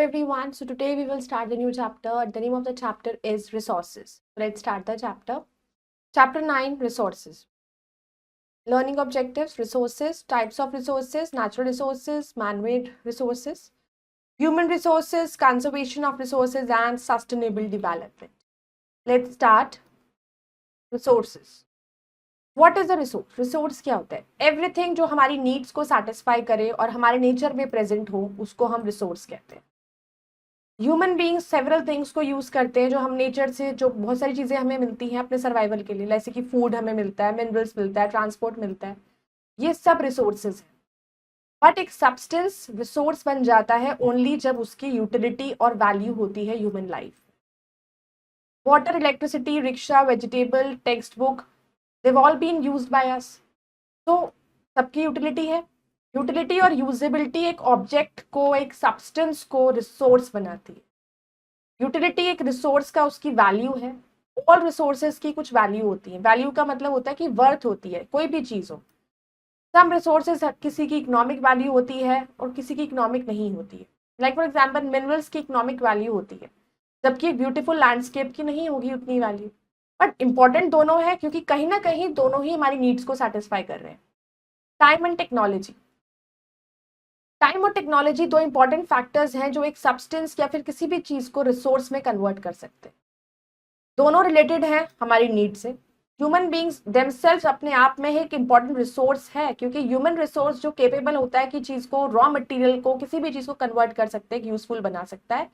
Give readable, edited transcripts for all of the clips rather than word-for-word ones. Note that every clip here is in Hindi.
everyone. So today we will start the new chapter. The name of the chapter is resources. Let's start the chapter. Chapter 9, resources. Learning objectives, resources, types of resources, natural resources, man-made resources, human resources, conservation of resources and sustainable development. Let's start resources. What is a resource? Resource क्या होता है? Everything जो हमारी needs को satisfy करे और हमारे nature में present हो, उसको हम resource कहते हैं. ह्यूमन बींग्स सेवरल थिंग्स को यूज करते हैं जो हम नेचर से, जो बहुत सारी चीजें हमें मिलती हैं अपने सर्वाइवल के लिए, जैसे कि फूड हमें मिलता है, मिनरल्स मिलता है, ट्रांसपोर्ट मिलता है, ये सब रिसोर्सेज हैं. बट एक सब्सटेंस रिसोर्स बन जाता है ओनली जब उसकी यूटिलिटी और वैल्यू होती है human life. Water, electricity, rickshaw, vegetable, text book, they've all been used by us. तो सबकी यूटिलिटी है. यूटिलिटी और यूजेबिलिटी एक ऑब्जेक्ट को, एक सब्सटेंस को रिसोर्स बनाती है. यूटिलिटी एक रिसोर्स का उसकी वैल्यू है. ऑल रिसोर्सेज की कुछ वैल्यू होती है. वैल्यू का मतलब होता है कि वर्थ होती है, कोई भी चीज हो. सम रिसोर्सेज किसी की इकोनॉमिक वैल्यू होती है और किसी की इकोनॉमिक नहीं होती है. लाइक फॉर एग्जाम्पल मिनरल्स की इकोनॉमिक वैल्यू होती है, जबकि एक ब्यूटीफुल लैंडस्केप की नहीं होगी उतनी वैल्यू. बट इंपॉर्टेंट दोनों है क्योंकि कहीं ना कहीं दोनों ही हमारी नीड्स को सेटिस्फाई कर रहे हैं. Time and technology. टाइम और टेक्नोलॉजी दो इंपॉर्टेंट फैक्टर्स हैं जो एक सब्सटेंस या फिर किसी भी चीज को रिसोर्स में कन्वर्ट कर सकते हैं. दोनों रिलेटेड हैं हमारी नीड से. ह्यूमन बींग्स देमसेल्व्स अपने आप में एक इंपॉर्टेंट रिसोर्स है, क्योंकि ह्यूमन रिसोर्स जो केपेबल होता है कि चीज को, रॉ मटेरियल को, किसी भी चीज को कन्वर्ट कर सकते हैं, यूजफुल बना सकता है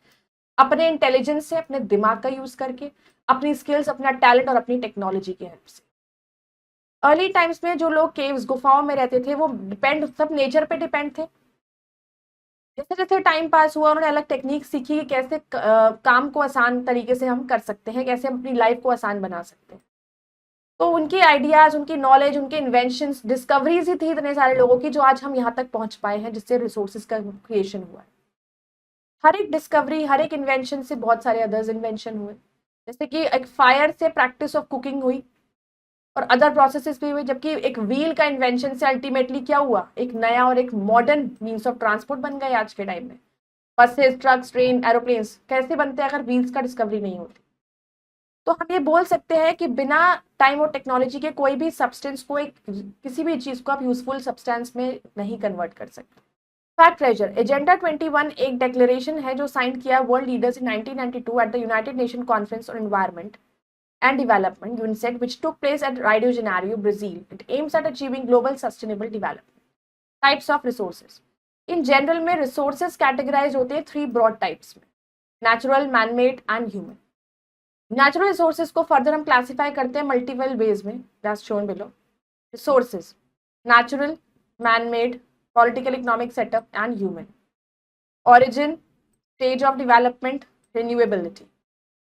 अपने इंटेलिजेंस से, अपने दिमाग का यूज करके, अपनी स्किल्स, अपना टैलेंट और अपनी टेक्नोलॉजी की हेल्प से. अर्ली टाइम्स में जो लोग केव्स, गुफाओं में रहते थे, वो सब नेचर पे डिपेंड थे. जैसे जैसे टाइम पास हुआ उन्होंने अलग टेक्निक सीखी कि कैसे काम को आसान तरीके से हम कर सकते हैं, कैसे हम अपनी लाइफ को आसान बना सकते हैं. तो उनके आइडियाज, उनकी नॉलेज, उनके इन्वेंशंस, डिस्कवरीज ही थी इतने सारे लोगों की, जो आज हम यहाँ तक पहुंच पाए हैं, जिससे रिसोर्सेज का क्रिएशन हुआ है. हर एक डिस्कवरी, हर एक इन्वेंशन से बहुत सारे अदर्स इन्वेंशन हुए. जैसे कि एक फायर से प्रैक्टिस ऑफ कुकिंग हुई और अदर प्रोसेसेस भी हुए, जबकि एक व्हील का इन्वेंशन से अल्टीमेटली क्या हुआ, एक नया और एक मॉडर्न मीन्स ऑफ ट्रांसपोर्ट बन गए आज के टाइम में. बसेस, ट्रक्स, ट्रेन, एरोप्लेन्स कैसे बनते हैं अगर व्हील्स का डिस्कवरी नहीं होती. तो हम ये बोल सकते हैं कि बिना टाइम और टेक्नोलॉजी के कोई भी सब्सटेंस को, एक किसी भी चीज को आप यूजफुल सब्सटेंस में नहीं कन्वर्ट कर सकते. Fact treasure. एजेंडा 21 एक डेक्लेरेशन है जो साइन किया world leaders in 1992 at the United nation conference on environment and development, UNCED, which took place at Rio de Janeiro, Brazil. It aims at achieving global sustainable development. Types of resources. In general में resources categorized होते हैं 3 broad types में: natural, man-made and human. Natural resources को further हम classify करते हैं multiple ways में, as shown below. Resources: natural, man-made, political, economic setup and human. Origin, stage of development, renewability.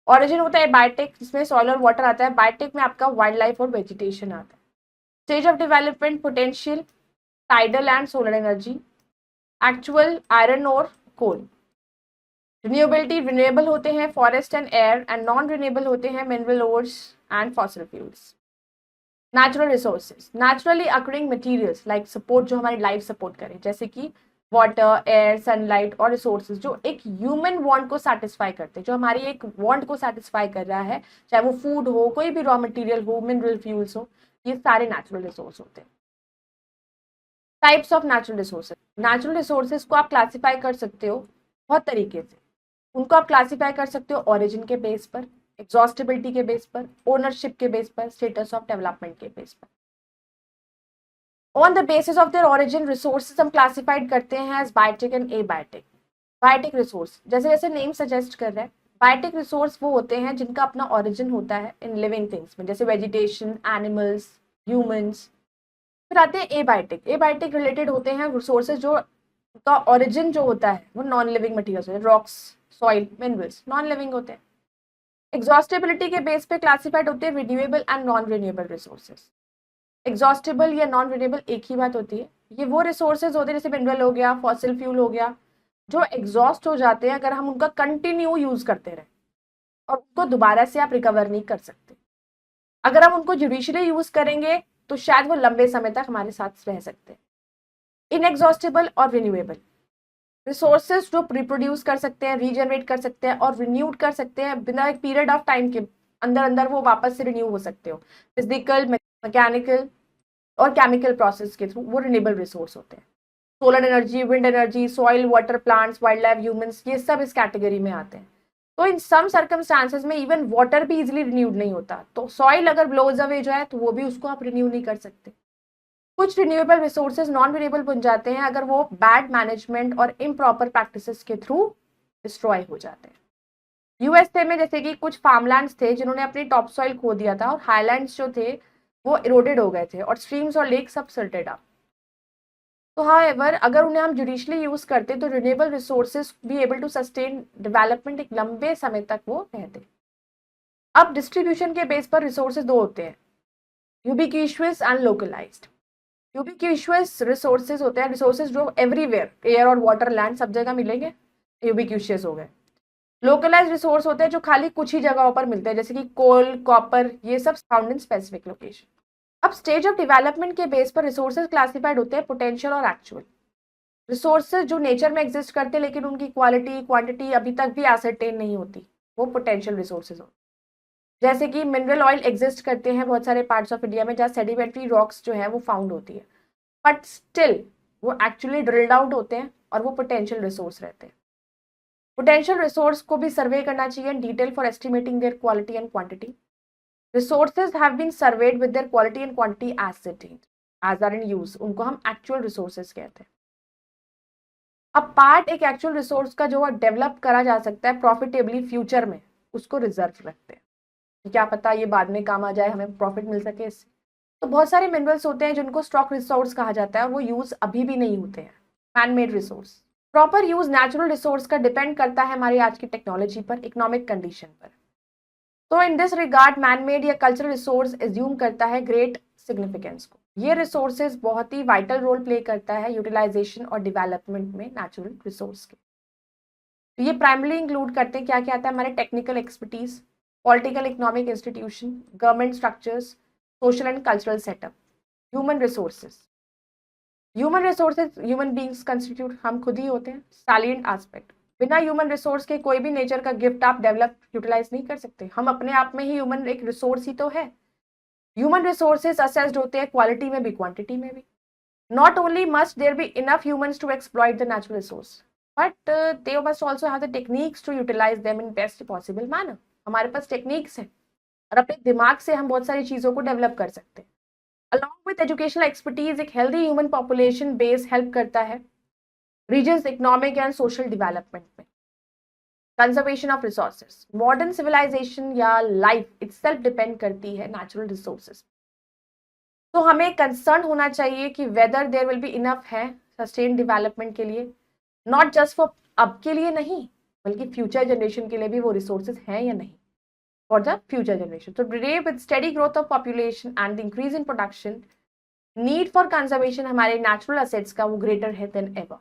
Origin होता है बायोटेक, जिसमें सॉइल और वाटर आता है. बायोटेक में आपका वाइल्ड लाइफ और वेजिटेशन आता है. Stage of development, potential, tidal and solar energy, actual, iron और कोल. रिन्यूएबिलिटी, रिन्यूएबल होते हैं forest and air, and non renewable होते हैं mineral ores and fossil fuels. Natural resources, naturally occurring materials like support, जो हमारी लाइफ सपोर्ट करें, जैसे कि वाटर, एयर, सनलाइट और रिसोर्सेज जो एक ह्यूमन वांट को सेटिस्फाई करते हैं, जो हमारी एक वांट को सेटिस्फाई कर रहा है, चाहे वो फूड हो, कोई भी रॉ मटेरियल हो, मिनरल फ्यूल्स हो, ये सारे नेचुरल रिसोर्स होते हैं. Types of natural resources. Natural resources को आप क्लासीफाई कर सकते हो बहुत तरीके से. उनको आप क्लासीफाई कर सकते हो ओरिजिन के बेस पर, एग्जॉस्टिबिलिटी के बेस पर, ओनरशिप के बेस पर, स्टेटस ऑफ डेवलपमेंट के बेस पर. On the basis of their origin, resources हम classified करते हैं as biotic and abiotic. Biotic resource, जैसे जैसे नेम सजेस्ट कर रहा है, बायोटिक रिसोर्स वो होते हैं जिनका अपना origin होता है इन लिविंग थिंग्स में, जैसे वेजिटेशन, एनिमल्स, ह्यूमंस. फिर आते हैं एबायोटिक. एबायोटिक रिलेटेड होते हैं रिसोर्सेज जो का origin जो होता है वो नॉन लिविंग मटीरियल्स होते हैं, rocks, soil, minerals non living होते हैं. एग्जॉस्टिबिलिटी के बेस पे क्लासिफाइड होते हैं renewable and non renewable resources. Exhaustible या नॉन रिन्यूएबल एक ही बात होती है. ये वो रिसोर्सेज होते हैं जैसे मिनरल हो गया, फॉसिल फ्यूल हो गया, जो एग्जॉस्ट हो जाते हैं अगर हम उनका कंटिन्यू यूज करते रहे, और उनको दोबारा से आप रिकवर नहीं कर सकते. अगर हम उनको जुडिशियली यूज करेंगे तो शायद वो लंबे समय तक हमारे साथ रह सकते हैं. इनएग्जॉस्टेबल और रिन्यूएबल. रिसोर्सेज जो रिप्रोड्यूस कर सकते हैं, रीजनरेट कर सकते हैं और रिन्यूड कर सकते हैं बिना एक पीरियड ऑफ टाइम के अंदर अंदर वो वापस से रिन्यू हो सकते हो, फिजिकल, मैकेनिकल और केमिकल प्रोसेस के थ्रू, वो रिन्यूएबल रिसोर्स होते हैं। Solar energy, wind energy, soil, water, plants, wild life, humans, ये सब इस कैटेगरी में आते हैं। तो इन सम सर्कमस्टांसेस में इवन वाटर भी इजीली रिन्यूड नहीं होता, तो सॉइल अगर ब्लोज अवे जाए तो वो भी उसको आप रिन्यू नहीं कर सकते। कुछ रिन्यूएबल रिसोर्सेज नॉन रिन्यूएबल बन जाते हैं अगर वो बैड मैनेजमेंट और इम्प्रॉपर प्रैक्टिसेस के थ्रू डिस्ट्रॉय हो जाते हैं। यूएसए में जैसे कि कुछ फार्मलैंड्स थे जिन्होंने अपनी टॉप सॉइल खो दिया था और हाईलैंड्स जो थे वो इरोडेड हो गए थे और स्ट्रीम्स और लेक सब सिल्टेड अप। तो हाउएवर अगर उन्हें हम जुडिशली यूज करते तो renewable resources be able to sustain development, एक लंबे समय तक वो रहते। अब डिस्ट्रीब्यूशन के बेस पर रिसोर्सेज दो होते हैं, यूबिक्विशियस एंड लोकलाइज्ड। यूबिक्विशियस रिसोर्सेज होते हैं रिसोर्सेज जो एवरीवेयर, एयर और वाटर, लैंड सब जगह मिलेंगे, यूबिक्विशियस हो गए। लोकलाइज्ड रिसोर्स होते हैं जो खाली कुछ ही जगहों पर मिलते हैं, जैसे कि कोल, कॉपर, ये सब फाउंड इन स्पेसिफिक लोकेशन। अब स्टेज ऑफ डेवलपमेंट के बेस पर रिसोर्सेज क्लासिफाइड होते हैं पोटेंशियल और एक्चुअल। रिसोर्सेज जो नेचर में एग्जिस्ट करते हैं लेकिन उनकी क्वालिटी, क्वांटिटी अभी तक भी एसरटेन नहीं होती, वो पोटेंशियल रिसोर्सेज होते हैं। जैसे कि मिनरल ऑयल एग्जिस्ट करते हैं बहुत सारे पार्ट्स ऑफ इंडिया में जहाँ सेडिमेंट्री रॉक्स जो है वो फाउंड होती है, बट स्टिल वो एक्चुअली ड्रिल्ड आउट होते हैं और वो पोटेंशियल रिसोर्स रहते हैं। पोटेंशियल रिसोर्स को भी सर्वे करना चाहिए in detail for estimating their quality and quantity. Resources have been surveyed with their quality and quantity as are in use, उनको हम एक्चुअल रिसोर्सेज कहते हैं। अब पार्ट एक एक्चुअल रिसोर्स का जो डेवलप करा जा सकता है प्रॉफिटेबली फ्यूचर में, उसको रिजर्व रखते हैं, क्या पता ये बाद में काम आ जाए, हमें प्रॉफिट मिल सके इससे। तो बहुत सारे मिनरल्स होते हैं जिनको स्टॉक रिसोर्स कहा जाता है और वो यूज अभी भी नहीं होते हैं, manmade resource. Proper use natural resource का डिपेंड करता है हमारी आज की टेक्नोलॉजी पर, इकोनॉमिक कंडीशन पर। तो इन दिस रिगार्ड मैनमेड या कल्चरल रिसोर्स एज्यूम करता है ग्रेट सिग्निफिकेंस को। ये रिसोर्सेज बहुत ही वाइटल रोल प्ले करता है यूटिलाइजेशन और डेवलपमेंट में नेचुरल रिसोर्स के। तो ये प्राइमरली इंक्लूड करते हैं, क्या क्या आता है, हमारे technical expertise, political economic institution, government structures, social and cultural setup, human resources. Human resources human beings constitute, हम खुद ही होते हैं, सैलिएंट एस्पेक्ट। बिना ह्यूमन रिसोर्स के कोई भी नेचर का गिफ्ट आप डेवलप यूटिलाइज नहीं कर सकते, हम अपने आप में ही ह्यूमन एक रिसोर्स ही तो है। ह्यूमन रिसोर्सेज असेस्ड होते हैं क्वालिटी में भी क्वांटिटी में भी। Not only must there be enough humans to exploit the natural resource, but they must also have the techniques to utilise them in best possible manner. हमारे पास टेक्निक्स हैं और अपने दिमाग से हम बहुत सारी चीजों को डेवलप कर सकते हैं। अलॉन्ग विद एजुकेशनल एक्सपर्टीज एक healthy human population base help करता है reasons economic and social development में। Conservation of resources, modern civilisation या लाइफ इटसेल्फ डिपेंड करती है नेचुरल रिसोर्सेज। तो हमें कंसर्न होना चाहिए कि whether there will be enough है सस्टेन डेवलपमेंट के लिए, नॉट जस्ट फॉर अब के लिए नहीं बल्कि फ्यूचर जनरेशन के लिए भी वो रिसोर्सेज हैं या नहीं, फॉर द फ्यूचर जनरेशन। तो today with steady growth of population and increase in production, need for conservation हमारे नेचुरल असेट्स का वो ग्रेटर है then ever.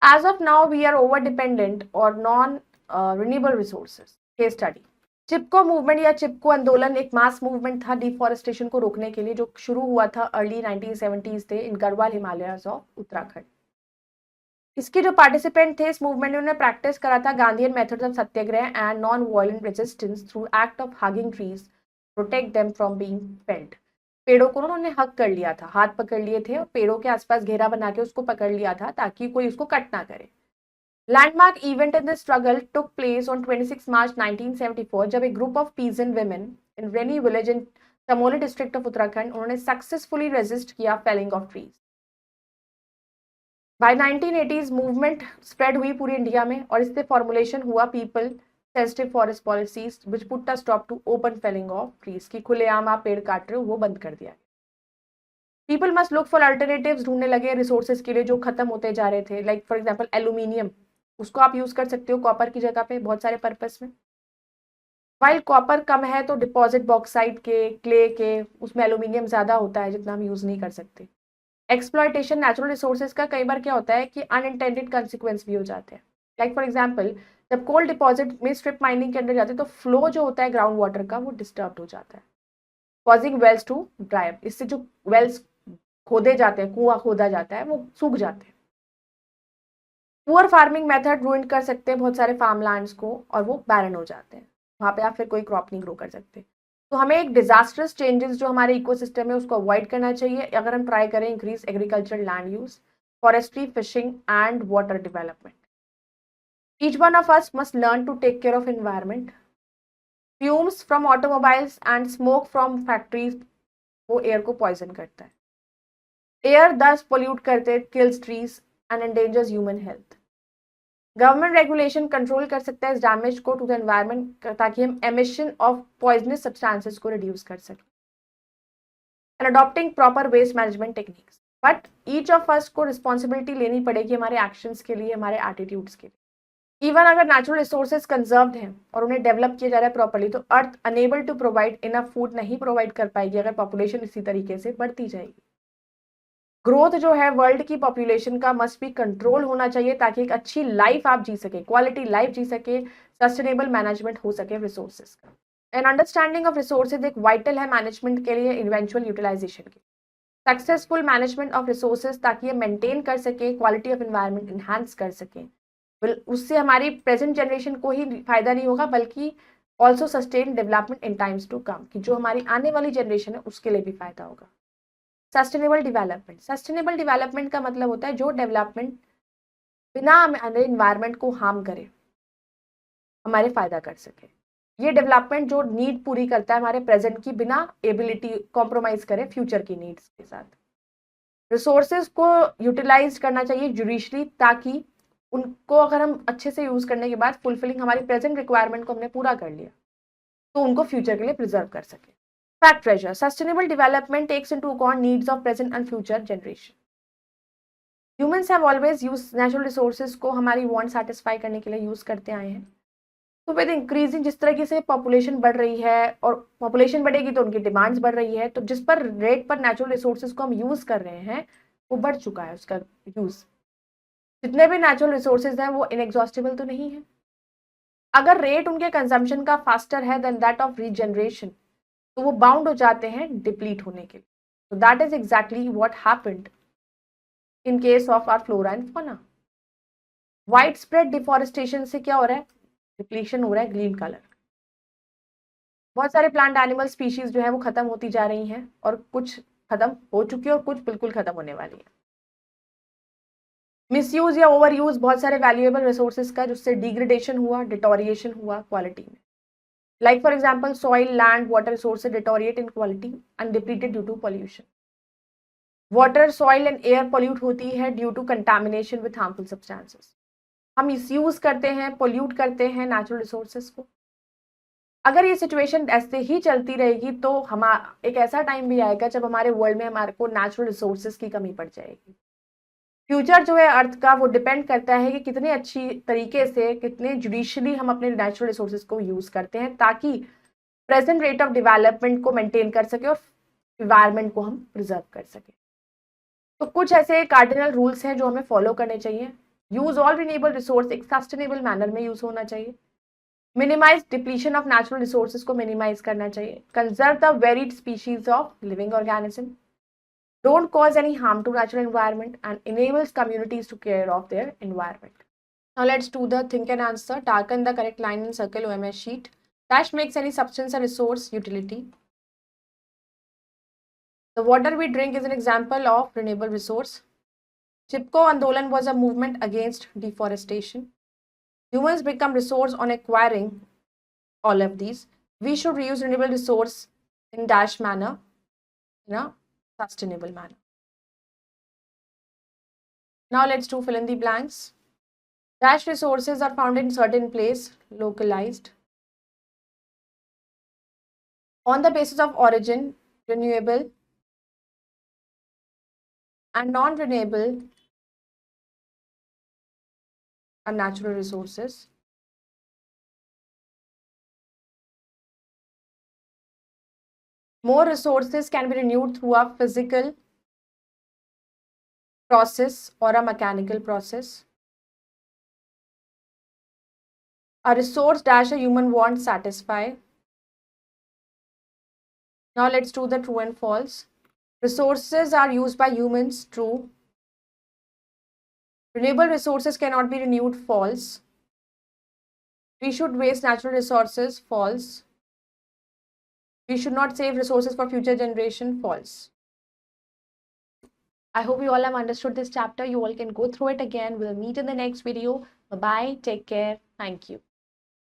As of now, we are over-dependent or non-renewable resources. Case study. Chipko movement या चिपको आंदोलन एक मास मूवमेंट था डिफॉरेस्टेशन को रोकने के लिए, जो शुरू हुआ था अर्ली 1970s थे इन गढ़वाल हिमालयाज ऑफ उत्तराखंड। इसके जो पार्टिसिपेंट थे इस मूवमेंट में, उन्होंने प्रैक्टिस करा था Gandhian methods of Satyagraha and non violent resistance through act of hugging trees, protect them from being failed. पेड़ों को उन्होंने हक कर लिया था, हाथ पकड़ लिए थे और पेड़ों के आसपास घेरा बना के उसको पकड़ लिया था ताकि कोई उसको कट ना करे। Landmark event in this struggle took place on 26 March 1974 जब एक group of peasant women in Reni village in Chamoli district of Uttarakhand, उन्होंने सक्सेसफुली रेजिस्ट किया felling of trees. By 1980s movement spread हुई पूरी इंडिया में और इससे फॉर्मुलेशन हुआ people sensitive forest policies which put a stop to open felling of trees, की खुलेआम आप पेड़ काट रहे हो वो बंद कर दिया। People must look for alternatives, ढूंढने लगे रिसोर्सेज के लिए जो खत्म होते जा रहे थे, लाइक फॉर एग्जांपल एल्यूमिनियम, उसको आप यूज कर सकते हो कॉपर की जगह पे बहुत सारे पर्पस में। वाइल कॉपर कम है तो डिपॉजिट बॉक्साइट के, क्ले के, उसमें एल्यूमिनियम ज्यादा होता है जितना हम यूज नहीं कर सकते। एक्सप्लॉयटेशन नेचुरल रिसोर्सेज का कई बार क्या होता है कि अनइंटेंडेड कंसिक्वेंस भी हो जाते हैं, लाइक फॉर एग्जांपल जब कोल डिपॉजिट में स्ट्रिप माइनिंग के अंदर जाते हैं तो फ्लो जो होता है ग्राउंड वाटर का वो डिस्टर्ब हो जाता है, causing wells to dry up. इससे जो वेल्स खोदे जाते हैं, कुआं खोदा जाता है, वो सूख जाते हैं। पुअर फार्मिंग मेथड रूइन कर सकते हैं बहुत सारे फार्म लैंड्स को और वो बैरन हो जाते हैं, वहाँ पे आप फिर कोई क्रॉप नहीं ग्रो कर सकते। तो हमें एक डिजास्टर्स चेंजेस जो हमारे इकोसिस्टम है उसको अवॉइड करना चाहिए अगर हम ट्राई करें increase agriculture land use, forestry, fishing and water development. Each one of us must learn to take care of environment. Fumes from automobiles and smoke from factories वो एयर को पॉइजन करता है। एयर दस पोल्यूट करते, kills trees and endangers human health. Government regulation control कर सकता है इस डैमेज को टू द एनवायरमेंट ताकि हम एमिशन ऑफ पॉइजनस सब्सटेंसेस को रिड्यूस कर सकें। And adopting proper waste management techniques. But each of us को रिस्पॉन्सिबिलिटी लेनी पड़ेगी हमारे एक्शंस के लिए, हमारे एटीट्यूड्स के लिए। इवन अगर नेचुरल रिसोर्सेज कंजर्व्ड हैं और उन्हें डेवलप किया जा रहा है प्रॉपर्ली, तो earth unable to provide enough food नहीं प्रोवाइड कर पाएगी अगर पॉपुलेशन इसी तरीके से बढ़ती जाएगी। ग्रोथ जो है वर्ल्ड की पॉपुलेशन का मस्ट भी कंट्रोल होना चाहिए ताकि एक अच्छी लाइफ आप जी सके, क्वालिटी लाइफ जी सके, सस्टेनेबल मैनेजमेंट हो सके रिसोर्सेज का। एन अंडरस्टैंडिंग ऑफ रिसोर्सेज एक वाइटल है मैनेजमेंट के लिए, इवेंचुअल यूटिलाइजेशन के। सक्सेसफुल मैनेजमेंट ऑफ रिसोर्सेज ताकि ये मेंटेन कर सके, क्वालिटी ऑफ एनवायरनमेंट इन्हांस कर सके। उससे हमारी प्रेजेंट जनरेशन को ही फायदा नहीं होगा बल्कि also sustain development in times to come, कि जो हमारी आने वाली जनरेशन है उसके लिए भी फायदा होगा। Sustainable development. सस्टेनेबल डेवलपमेंट का मतलब होता है जो डेवलपमेंट बिना हमारे इन्वायरमेंट को हार्म करे, हमारे फायदा कर सके। ये डेवलपमेंट जो नीड पूरी करता है हमारे प्रेजेंट की, बिना एबिलिटी कॉम्प्रोमाइज करे फ्यूचर की नीड्स के साथ। रिसोर्सेज को यूटिलाइज करना चाहिए जुडिशली ताकि उनको अगर हम अच्छे से यूज करने के बाद फुलफिलिंग हमारी प्रेजेंट रिक्वायरमेंट को हमने पूरा कर लिया तो उनको फ्यूचर के लिए प्रिजर्व कर सके। Fact treasure. Sustainable development takes into account needs of present and future generation. Humans have always used natural resources को हमारी want satisfy करने के लिए यूज करते आए हैं। तो विद इंक्रीजिंग, जिस तरीके से पॉपुलेशन बढ़ रही है और पॉपुलेशन बढ़ेगी तो उनकी डिमांड्स बढ़ रही है, तो जिस पर रेट पर नेचुरल रिसोर्सेज को हम यूज कर रहे हैं वो बढ़ चुका है उसका यूज। जितने भी नेचुरल रिसोर्सेज हैं वो इनएग्जॉस्टिबल तो नहीं है। अगर रेट उनके कंजम्पशन का फास्टर है देन दैट ऑफ रीजनरेशन, तो वो बाउंड हो जाते हैं डिप्लीट होने के लिए। तो that is exactly what happened in case of our flora and fauna. Wide spread deforestation से क्या हो रहा है, डिप्लीशन हो रहा है ग्रीन कलर। बहुत सारे प्लांट एनिमल स्पीशीज जो है वो खत्म होती जा रही हैं और कुछ खत्म हो चुकी है और कुछ बिल्कुल खत्म होने वाली है। मिसयूज या ओवर यूज बहुत सारे वैल्यूएबल रिसोर्सेज का, जिससे डिग्रेडेशन हुआ, डिटोरिएशन हुआ क्वालिटी में। Like for example, soil, land, water resources deteriorate in quality and depleted due to pollution. Water, soil and air pollute होती है due to contamination with harmful substances. हम misuse करते हैं, pollute करते हैं natural resources को। अगर ये situation ऐसे ही चलती रहेगी तो हम एक ऐसा टाइम भी आएगा जब हमारे वर्ल्ड में हमारे को natural resources की कमी पड़ जाएगी। फ्यूचर जो है अर्थ का वो डिपेंड करता है कि कितने अच्छी तरीके से, कितने जुडिशली हम अपने नेचुरल रिसोर्सेज को यूज करते हैं ताकि प्रेजेंट रेट ऑफ डेवलपमेंट को मेंटेन कर सके और इन्वायरमेंट को हम प्रिजर्व कर सके। तो कुछ ऐसे कार्डिनल रूल्स हैं जो हमें फॉलो करने चाहिए। यूज ऑल रिन्यूएबल रिसोर्स एक सस्टेनेबल मैनर में यूज होना चाहिए। Minimise depletion of natural resources को मिनिमाइज करना चाहिए। Conserve the varied species of living organism. Don't cause any harm to natural environment and enables communities to care of their environment. Now let's do the think and answer. Darken the correct line and circle OMS sheet. Dash makes any substance a resource utility. The water we drink is an example of renewable resource. Chipko Andolan was a movement against deforestation. Humans become resource on acquiring all of these. We should reuse renewable resource in dash manner, in a sustainable manner. Now let's do fill in the blanks. Dash resources are found in certain place, localized. On the basis of origin, renewable and non-renewable are natural resources. More resources can be renewed through a physical process or a mechanical process. A resource dash a human want satisfy. Now let's do the true and false. Resources are used by humans, true. Renewable resources cannot be renewed, false. We should waste natural resources, false. We should not save resources for future generation, false. I hope you all have understood this chapter. You all can go through it again. We'll meet in the next video. Bye-bye. Take care. Thank you.